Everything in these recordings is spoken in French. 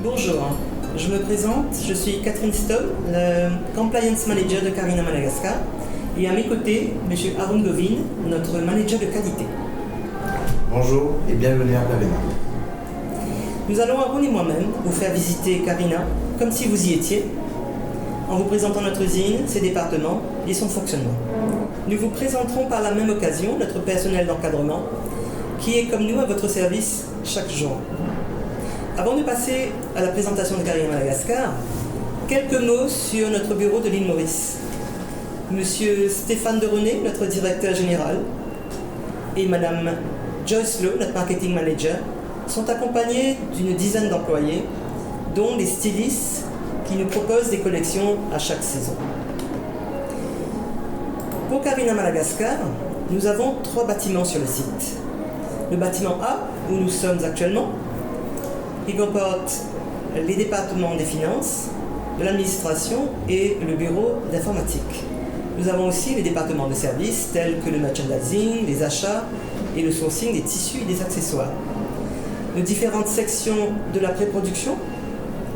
Bonjour, je me présente, je suis Catherine Stoll, le Compliance Manager de Carina Madagascar, et à mes côtés, M. Arun Govin, notre manager de qualité. Bonjour et bienvenue à Carina. Nous allons, Arun et moi-même, vous faire visiter Carina comme si vous y étiez, en vous présentant notre usine, ses départements et son fonctionnement. Nous vous présenterons par la même occasion notre personnel d'encadrement, qui est comme nous à votre service chaque jour. Avant de passer à la présentation de Carina Madagascar, quelques mots sur notre bureau de l'île Maurice. Monsieur Stéphane de René, notre directeur général, et Madame Joyce Lowe, notre marketing manager, sont accompagnés d'une dizaine d'employés, dont les stylistes qui nous proposent des collections à chaque saison. Pour Carina Madagascar, nous avons 3 bâtiments sur le site. Le bâtiment A, où nous sommes actuellement, qui comporte les départements des finances, de l'administration et le bureau d'informatique. Nous avons aussi les départements de services tels que le merchandising, les achats et le sourcing des tissus et des accessoires. Nos différentes sections de la pré-production,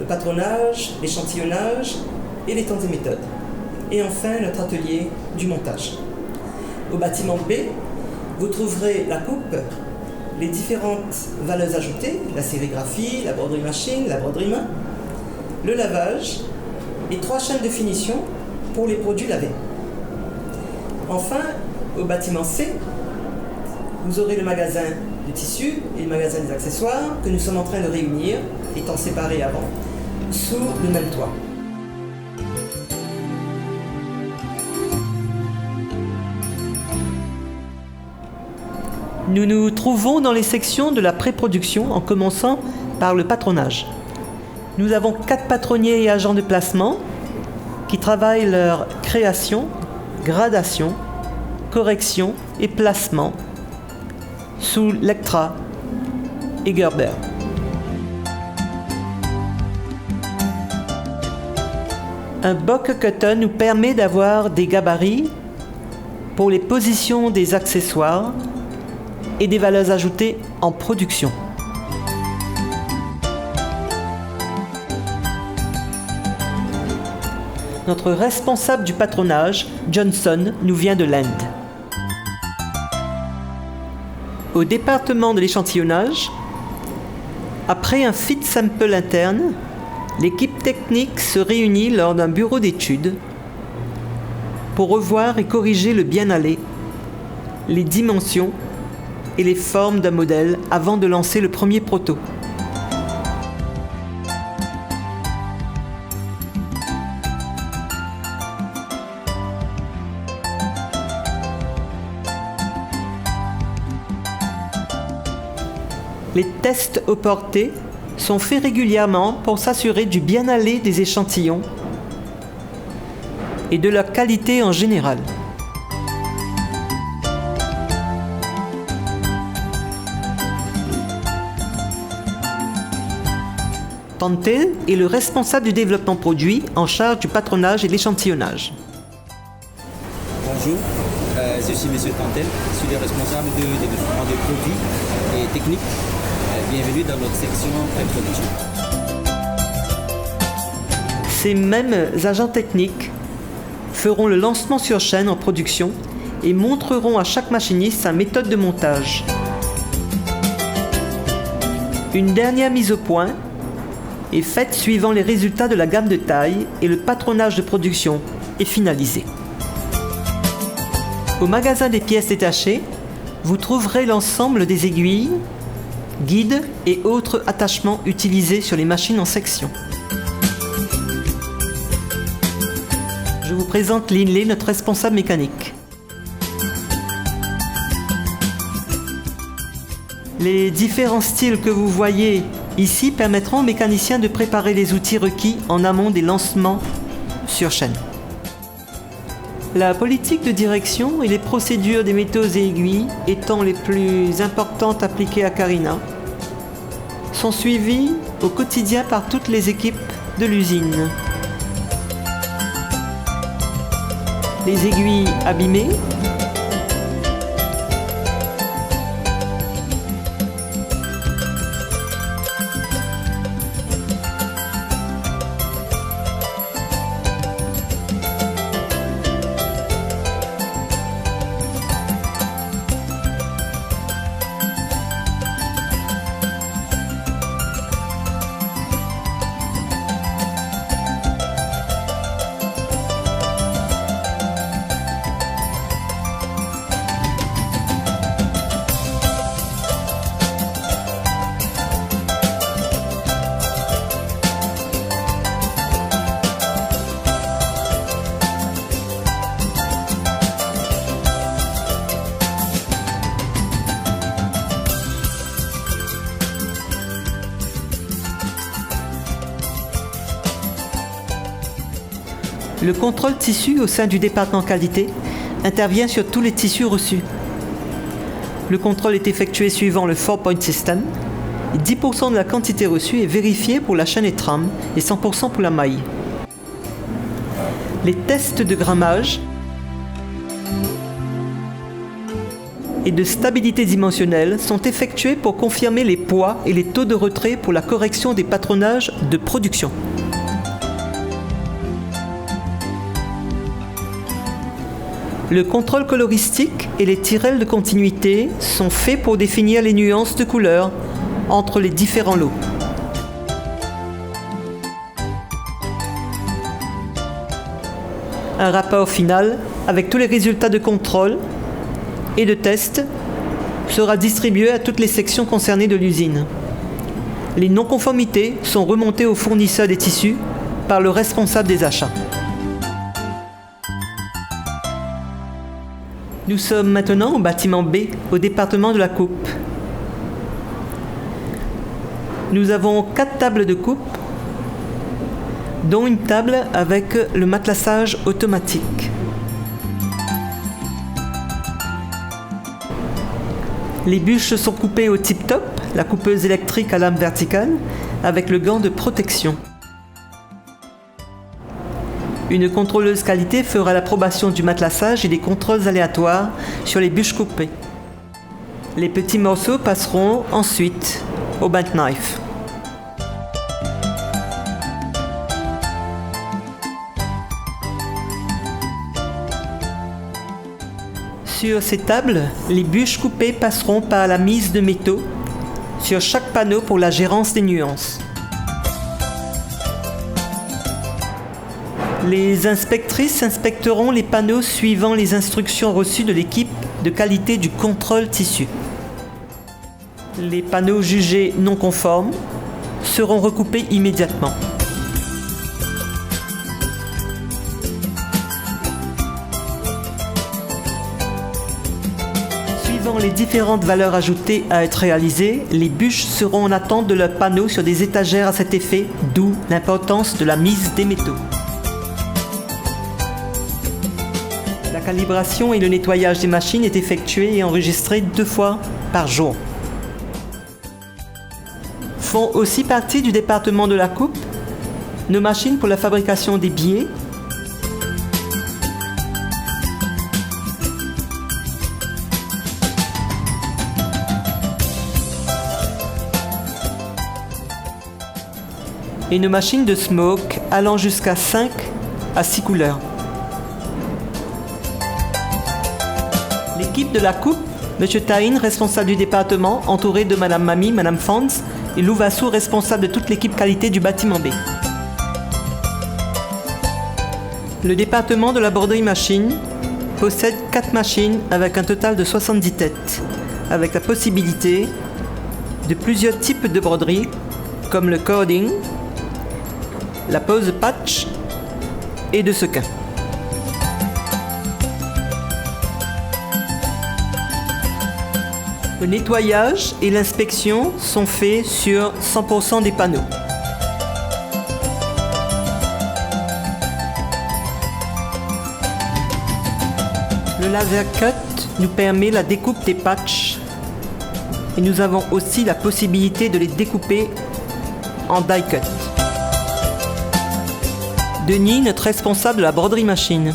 le patronage, l'échantillonnage et les temps et méthodes. Et enfin, notre atelier du montage. Au bâtiment B, vous trouverez la coupe, les différentes valeurs ajoutées, la sérigraphie, la broderie machine, la broderie main, le lavage et 3 chaînes de finition pour les produits lavés. Enfin, au bâtiment C, vous aurez le magasin du tissu et le magasin des accessoires que nous sommes en train de réunir, étant séparés avant, sous le même toit. Nous nous trouvons dans les sections de la pré-production en commençant par le patronage. Nous avons 4 patronniers et agents de placement qui travaillent leur création, gradation, correction et placement sous Lectra et Gerber. Un bock cutter nous permet d'avoir des gabarits pour les positions des accessoires et des valeurs ajoutées en production. Notre responsable du patronage, Johnson, nous vient de l'Inde. Au département de l'échantillonnage, après un fit sample interne, l'équipe technique se réunit lors d'un bureau d'études pour revoir et corriger le bien-aller, les dimensions et les formes d'un modèle avant de lancer le premier proto. Les tests au porté sont faits régulièrement pour s'assurer du bien-aller des échantillons et de leur qualité en général. Tantel est le responsable du développement produit en charge du patronage et de l'échantillonnage. Bonjour, je suis M. Tantel, je suis le responsable du développement des produits et techniques. Bienvenue dans notre section pré-production. Ces mêmes agents techniques feront le lancement sur chaîne en production et montreront à chaque machiniste sa méthode de montage. Une dernière mise au point est faite suivant les résultats de la gamme de taille et le patronage de production est finalisé. Au magasin des pièces détachées, vous trouverez l'ensemble des aiguilles, guides et autres attachements utilisés sur les machines en section. Je vous présente Linley, notre responsable mécanique. Les différents styles que vous voyez ici permettront aux mécaniciens de préparer les outils requis en amont des lancements sur chaîne. La politique de direction et les procédures des métaux et aiguilles étant les plus importantes appliquées à Carina sont suivies au quotidien par toutes les équipes de l'usine. Les aiguilles abîmées, Le contrôle tissu au sein du département qualité intervient sur tous les tissus reçus. Le contrôle est effectué suivant le 4-point system. 10% de la quantité reçue est vérifiée pour la chaîne et trame et 100% pour la maille. Les tests de grammage et de stabilité dimensionnelle sont effectués pour confirmer les poids et les taux de retrait pour la correction des patronnages de production. Le contrôle coloristique et les tirelles de continuité sont faits pour définir les nuances de couleurs entre les différents lots. Un rapport final avec tous les résultats de contrôle et de test sera distribué à toutes les sections concernées de l'usine. Les non-conformités sont remontées au fournisseur des tissus par le responsable des achats. Nous sommes maintenant au bâtiment B, au département de la coupe. Nous avons 4 tables de coupe, dont une table avec le matelassage automatique. Les bûches sont coupées au tip-top, la coupeuse électrique à lame verticale, avec le gant de protection. Une contrôleuse qualité fera l'approbation du matelassage et des contrôles aléatoires sur les bûches coupées. Les petits morceaux passeront ensuite au bent knife. Sur ces tables, les bûches coupées passeront par la mise de métaux sur chaque panneau pour la gérance des nuances. Les inspectrices inspecteront les panneaux suivant les instructions reçues de l'équipe de qualité du contrôle tissu. Les panneaux jugés non conformes seront recoupés immédiatement. Suivant les différentes valeurs ajoutées à être réalisées, les bûches seront en attente de leur panneau sur des étagères à cet effet, d'où l'importance de la mise des métaux. La calibration et le nettoyage des machines est effectué et enregistré 2 fois par jour. Font aussi partie du département de la coupe nos machines pour la fabrication des billets, et nos machines de smoke allant jusqu'à 5 à 6 couleurs. L'équipe de la coupe, M. Tahin, responsable du département, entouré de Mme Mami, Mme Fons et Lou Vassou, responsable de toute l'équipe qualité du bâtiment B. Le département de la broderie machine possède 4 machines avec un total de 70 têtes, avec la possibilité de plusieurs types de broderie, comme le cording, la pose patch et de sequin. Le nettoyage et l'inspection sont faits sur 100% des panneaux. Le laser cut nous permet la découpe des patchs et nous avons aussi la possibilité de les découper en die cut. Denis, notre responsable de la broderie machine.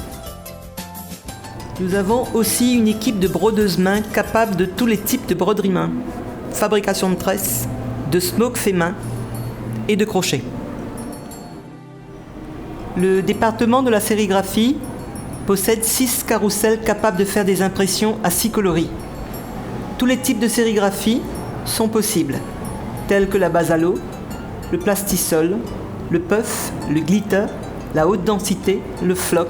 Nous avons aussi une équipe de brodeuses main capable de tous les types de broderie main, fabrication de tresses, de smoke fait main et de crochet. Le département de la sérigraphie possède 6 carrousels capables de faire des impressions à 6 coloris. Tous les types de sérigraphie sont possibles, tels que la base à l'eau, le plastisol, le puff, le glitter, la haute densité, le floc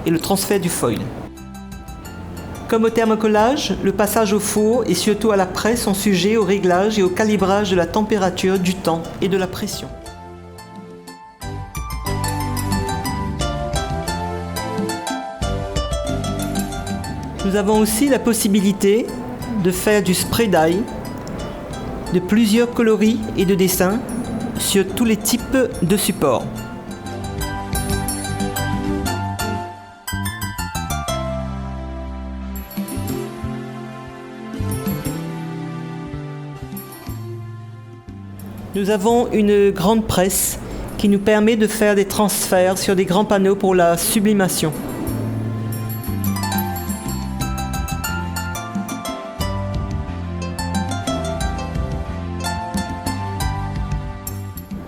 et le transfert du foil. Comme au thermocollage, le passage au four et surtout à la presse sont sujets au réglage et au calibrage de la température, du temps et de la pression. Nous avons aussi la possibilité de faire du spray dye, de plusieurs coloris et de dessins sur tous les types de supports. Nous avons une grande presse qui nous permet de faire des transferts sur des grands panneaux pour la sublimation.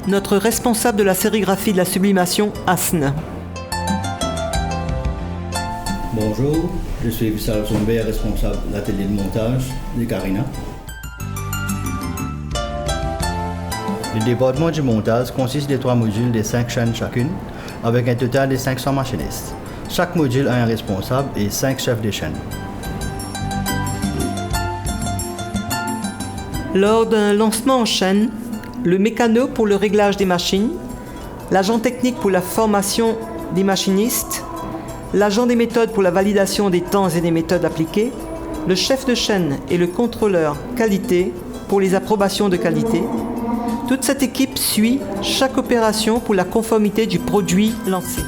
Notre responsable de la sérigraphie de la sublimation, Asne. Bonjour, je suis Vissal Zombert, responsable de l'atelier de montage de Carina. Le département du montage consiste de 3 modules de 5 chaînes chacune, avec un total de 500 machinistes. Chaque module a un responsable et 5 chefs de chaîne. Lors d'un lancement en chaîne, le mécano pour le réglage des machines, l'agent technique pour la formation des machinistes, l'agent des méthodes pour la validation des temps et des méthodes appliquées, le chef de chaîne et le contrôleur qualité pour les approbations de qualité. Toute cette équipe suit chaque opération pour la conformité du produit lancé.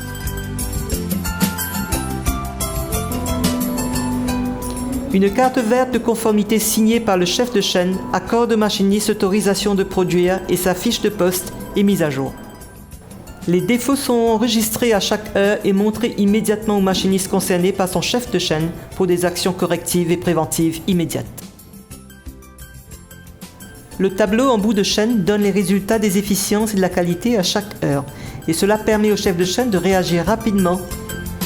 Une carte verte de conformité signée par le chef de chaîne accorde au machiniste l'autorisation de produire et sa fiche de poste est mise à jour. Les défauts sont enregistrés à chaque heure et montrés immédiatement au machiniste concerné par son chef de chaîne pour des actions correctives et préventives immédiates. Le tableau en bout de chaîne donne les résultats des efficiences et de la qualité à chaque heure, et cela permet au chef de chaîne de réagir rapidement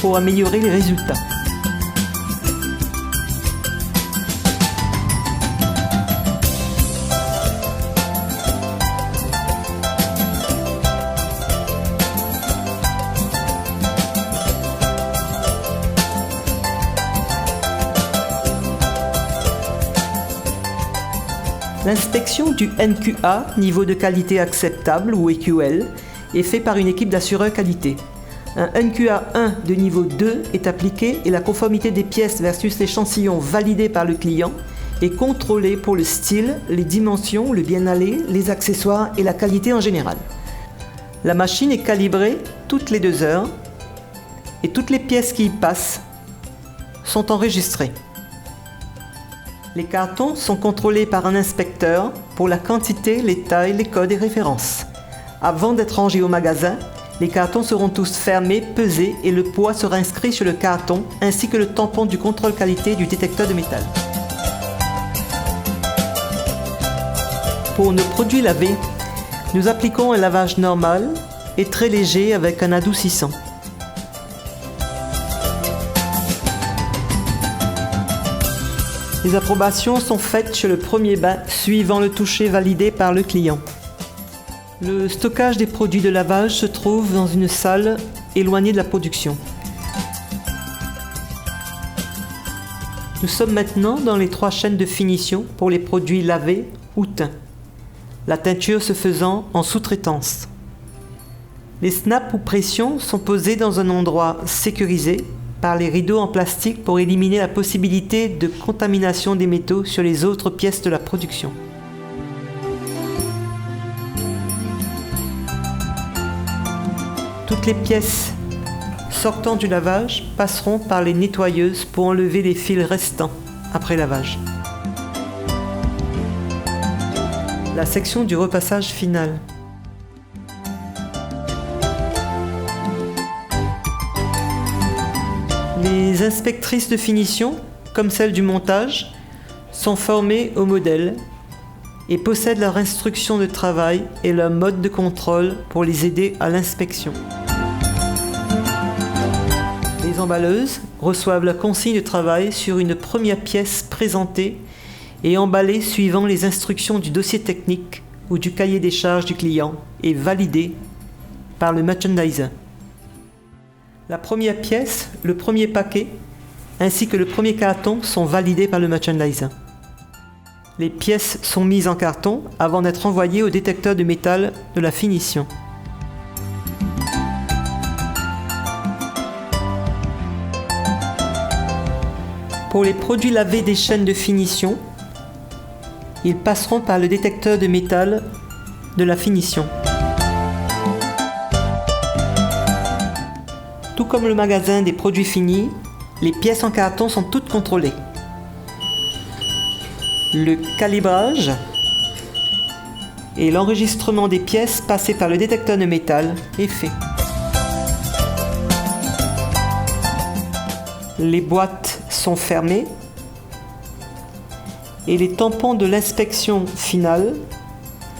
pour améliorer les résultats. L'inspection du NQA, niveau de qualité acceptable ou EQL, est faite par une équipe d'assureurs qualité. Un NQA 1 de niveau 2 est appliqué et la conformité des pièces versus l'échantillon validé par le client est contrôlée pour le style, les dimensions, le bien-aller, les accessoires et la qualité en général. La machine est calibrée toutes les 2 heures et toutes les pièces qui y passent sont enregistrées. Les cartons sont contrôlés par un inspecteur pour la quantité, les tailles, les codes et références. Avant d'être rangés au magasin, les cartons seront tous fermés, pesés et le poids sera inscrit sur le carton ainsi que le tampon du contrôle qualité du détecteur de métal. Pour nos produits lavés, nous appliquons un lavage normal et très léger avec un adoucissant. Les approbations sont faites chez le premier bain, suivant le toucher validé par le client. Le stockage des produits de lavage se trouve dans une salle éloignée de la production. Nous sommes maintenant dans les 3 chaînes de finition pour les produits lavés ou teints, la teinture se faisant en sous-traitance. Les snaps ou pressions sont posés dans un endroit sécurisé par les rideaux en plastique pour éliminer la possibilité de contamination des métaux sur les autres pièces de la production. Toutes les pièces sortant du lavage passeront par les nettoyeuses pour enlever les fils restants après lavage. La section du repassage final. Les inspectrices de finition, comme celles du montage, sont formées au modèle et possèdent leur instruction de travail et leur mode de contrôle pour les aider à l'inspection. Les emballeuses reçoivent la consigne de travail sur une première pièce présentée et emballée suivant les instructions du dossier technique ou du cahier des charges du client et validée par le merchandiser. La première pièce, le premier paquet, ainsi que le premier carton sont validés par le merchandiser. Les pièces sont mises en carton avant d'être envoyées au détecteur de métal de la finition. Pour les produits lavés des chaînes de finition, ils passeront par le détecteur de métal de la finition. Tout comme le magasin des produits finis, les pièces en carton sont toutes contrôlées. Le calibrage et l'enregistrement des pièces passées par le détecteur de métal est fait. Les boîtes sont fermées et les tampons de l'inspection finale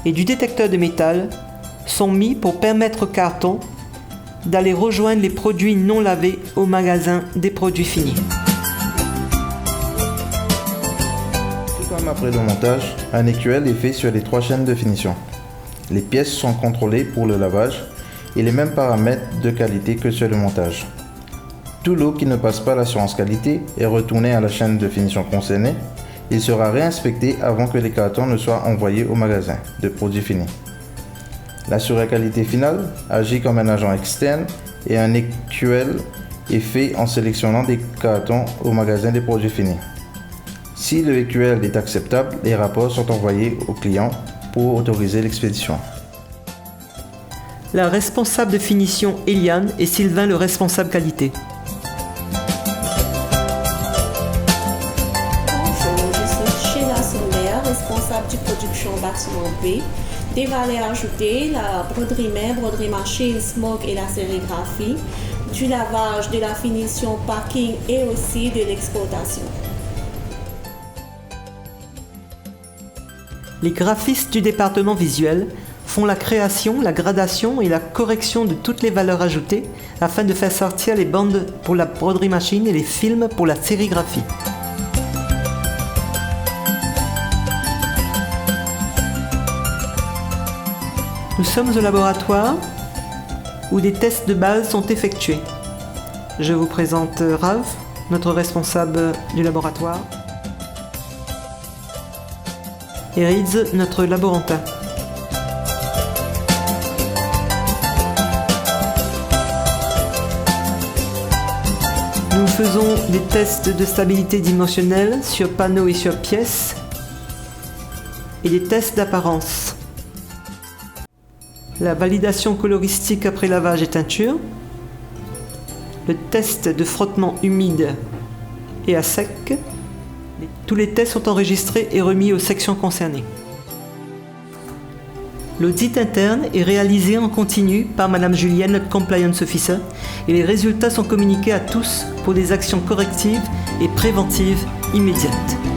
et du détecteur de métal sont mis pour permettre au carton d'aller rejoindre les produits non lavés au magasin des produits finis. Tout comme après le montage, un EQL est fait sur les 3 chaînes de finition. Les pièces sont contrôlées pour le lavage et les mêmes paramètres de qualité que sur le montage. Tout lot qui ne passe pas l'assurance qualité est retourné à la chaîne de finition concernée. Il sera réinspecté avant que les cartons ne soient envoyés au magasin de produits finis. L'assureur qualité finale agit comme un agent externe et un EQL est fait en sélectionnant des cartons au magasin des produits finis. Si le EQL est acceptable, les rapports sont envoyés au client pour autoriser l'expédition. La responsable de finition Eliane et Sylvain le responsable qualité. Bonjour, je suis Sheila Sommer, responsable du production bâtiment B. Des valeurs ajoutées, la broderie main, broderie machine, smoke et la sérigraphie, du lavage, de la finition packing et aussi de l'exportation. Les graphistes du département visuel font la création, la gradation et la correction de toutes les valeurs ajoutées afin de faire sortir les bandes pour la broderie machine et les films pour la sérigraphie. Nous sommes au laboratoire où des tests de base sont effectués. Je vous présente Rav, notre responsable du laboratoire, et Riz, notre laborantin. Nous faisons des tests de stabilité dimensionnelle sur panneaux et sur pièces et des tests d'apparence. La validation coloristique après lavage et teinture, le test de frottement humide et à sec. Tous les tests sont enregistrés et remis aux sections concernées. L'audit interne est réalisé en continu par Madame Julienne, notre Compliance Officer, et les résultats sont communiqués à tous pour des actions correctives et préventives immédiates.